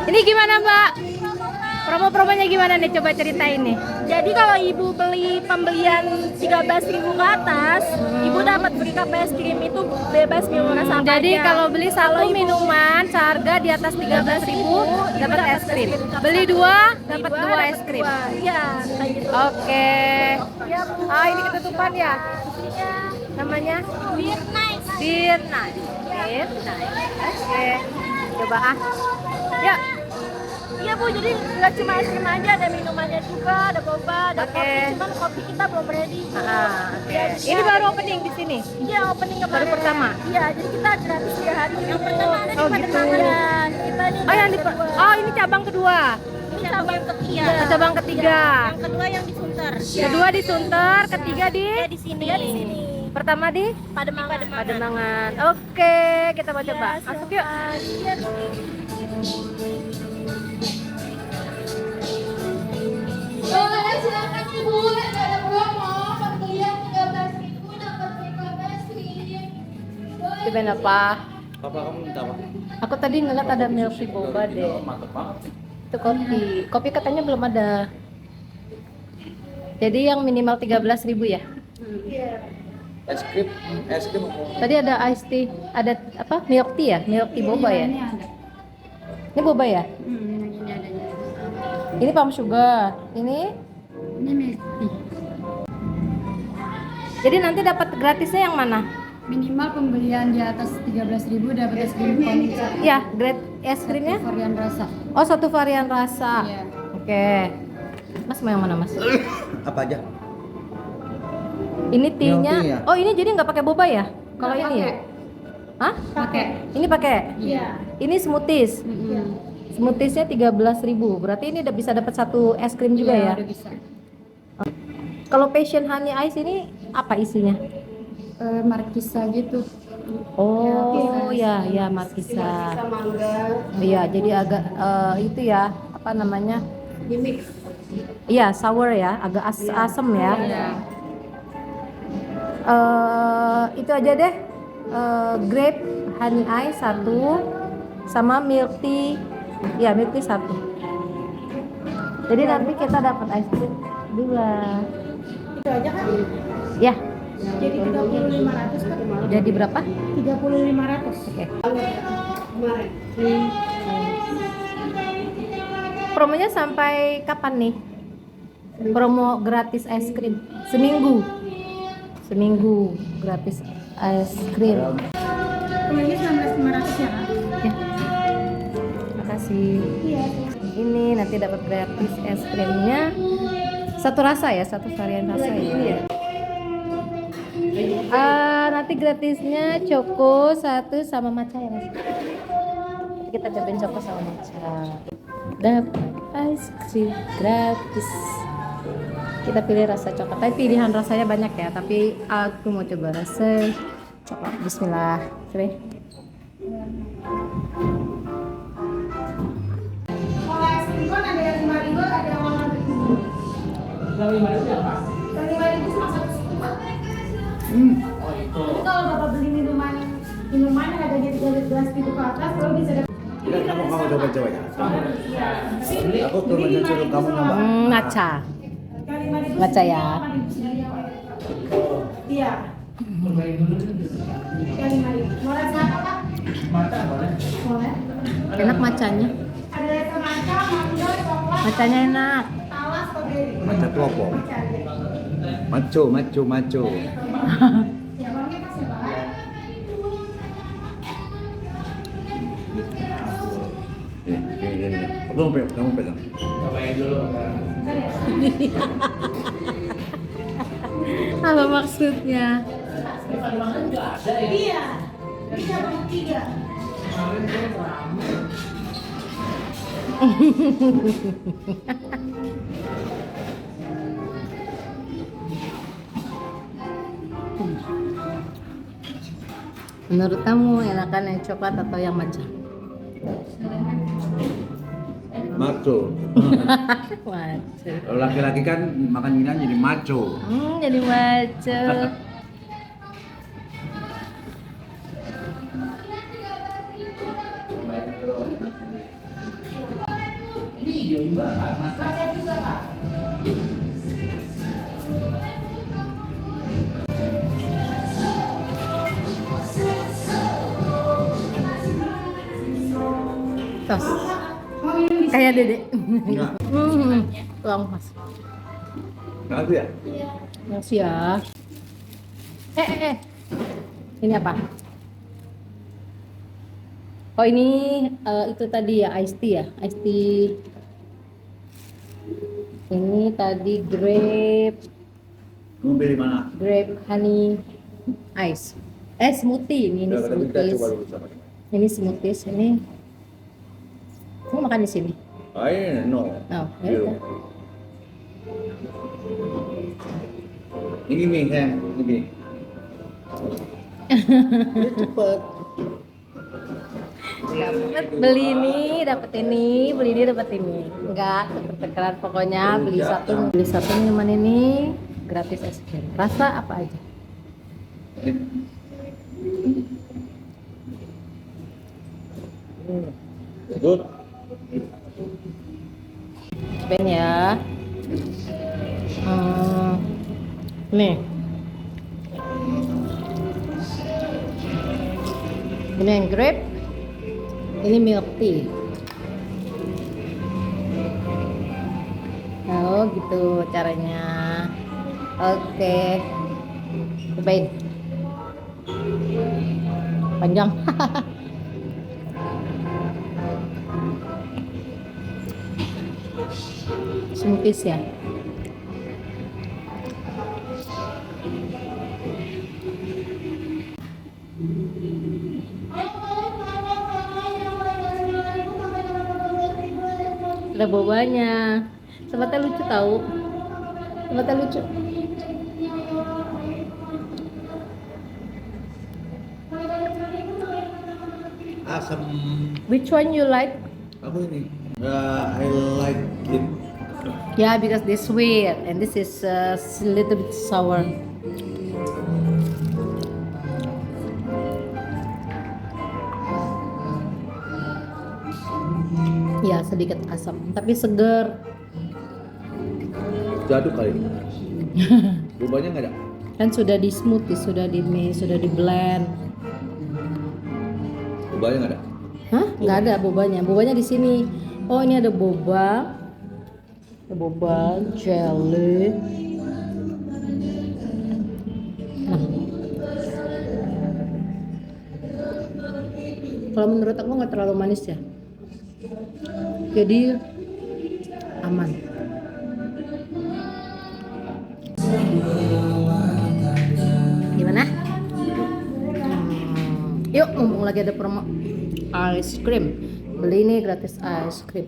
Ini gimana Mbak? Promo-promonya gimana nih? Coba ceritain nih. Jadi kalau ibu beli pembelian 13.000 ke atas, ibu dapat free cup es krim itu bebas minum rasa apa Jadi aja. kalau beli satu minuman seharga di atas 13.000 dapat es krim. Beli dua dapat dua es krim. Iya, kayak gitu. Oke. Ya, Bu. Ah, ini ketutupan ya? Iya. Namanya Beer nice. Beer Night. Beer Night. Oke. Coba ah. Ya. Iya Bu, jadi nggak cuma es krim aja, ada minumannya juga, ada boba, ada Oke. kopi. Cuman kopi kita belum ready. Oke. Ini baru opening di sini. Iya, opening kemarin. Baru pertama? Iya, jadi kita gratis 3 hari. Yang pertama ada Oh, gitu. Iya, kita ini Oh, yang di Oh, ini cabang kedua. ini cabang ketiga. Oh, cabang ketiga. Yang kedua yang di Sunter. Kedua di Sunter, ketiga di di sini. Di sini. pertama di Pademangan. Pademangan. Oke, kita mau coba. Masuk yuk. Iya. Silakan Ibu, ada promo pembelian 13.000 dapat free cup es krim. Cobain apa? Papa kamu minta apa? Aku tadi ngeliat ada milky boba deh. Mantep banget. Itu kopi. Kopi katanya belum ada. Jadi yang minimal 13.000 ya? Es krim, es krim. Tadi ada iced tea, ada apa? Milk tea ya? Milk tea boba ya? Ini boba ya? Ini palm sugar. Ini Ini jadi nanti dapat gratisnya yang mana? minimal pembelian di atas 13.000 dapat es krim kombucha. Ya, grade es krimnya? Varian rasa. Oh, satu varian rasa. Iya. Oke. Mas mau yang mana, Mas? Apa aja? Ini tea-nya. Milk tea ya? Oh, ini jadi nggak pakai boba ya? Kalau Nggak ini ya? pakai. Hah? Pakai. Ini pakai? Iya. Ini smoothies. Smoothiesnya 13.000. Berarti ini udah bisa dapat satu es krim juga ya? Udah bisa. Kalau Passion Honey Ice ini apa isinya? Markisa gitu. Oh, ya, ya Markisa. Iya, jadi agak itu ya, apa namanya? Gimik. Iya, sour ya, agak asem ya. Iya. Itu aja deh. Grape honey ice 1 sama milk tea. Ya, milk tea 1. Jadi nanti kita dapat ice cream 2. Itu aja kan? Ya, Jadi 30.500 kan? jadi berapa? 30.500. Oke. Promonya sampai kapan nih? Promo gratis es krim seminggu. Seminggu gratis es krim. Ini 19.500 ya kan? Ya. Makasih. Ini nanti dapat gratis es krimnya. Satu rasa ya, satu varian rasa ya. Nanti gratisnya Choco 1 sama matcha ya Mas. Kita cobain Choco sama matcha. Dapat ice cream gratis. Kita pilih rasa coklat. Tapi pilihan rasanya banyak ya. Tapi aku mau coba rasa coklat. Bismillah. Coba. Kalau es krim kan ada yang 5.000, ada yang 8.000. Yang 5.000 cuma satu scoop. Jadi kalau Bapak beli minuman harganya 13.000 ke atas, kalau bisa dapat. Kamu coba-coba ya. Aku cuma suruh kamu nyoba. Matcha. Yang 5.000 Matcha ya. Iya. Yang 5.000. Mau rasa apa Kak? Boleh. Enak matchanya. Ada rasa matcha, mangga, coklat, Matchanya enak. talas, strawberry. Macam tu apa? Maco. Ya, bangnya pas ya Pak. Kamu pegang. Apa maksudnya? Iya. Ini cabang 3. Menurut kamu enakan yang coklat atau yang matcha? Maco. Matcha. Kalau laki-laki kan makan ginian jadi maco. Jadi matcha. Macet juga Kak. Tos. Kayak Dede. Enggak. Tuang Mas. Nanti ya? Makasih ya. Ini apa? Oh ini itu tadi ya iced tea ya, iced tea. Ini tadi Mau pilih mana? grape honey ice. Smoothie ini Udah, tapi kita smoothies. coba dulu sama. Ini smoothies ini. Mau makan di sini? Ayo, no. Oh, ya Yuk. udah. Ini nih, ini. Ini cepet. Dapat beli ini, dapat ini, beli ini, dapat ini. Enggak, tuker-tukeran pokoknya beli satu minuman ini gratis es krim. Rasa apa aja? Good. Cobain ya. Nih. Ini yang grape. Ini milk tea. Oh gitu caranya. Oke. Cobain. Panjang. Smoothies ya. Ada bobanya. Tempatnya lucu tahu. Tempatnya lucu. Asam. Which one you like? Apa ini? I like it. Yeah, because this sweet and this is a little bit sour. Ya sedikit asam, tapi seger. Jaduk kali. Bobanya nggak ada? Kan sudah di smoothie, sudah di mix, sudah di blend. Bobanya nggak ada? Hah? Nggak ada bobanya. Bobanya di sini. Oh ini ada boba. Ada boba, jelly. Nah. Kalau menurut aku nggak terlalu manis ya. Jadi aman. Gimana? Yuk, mumpung lagi ada promo ice cream. Beli ini gratis ice cream.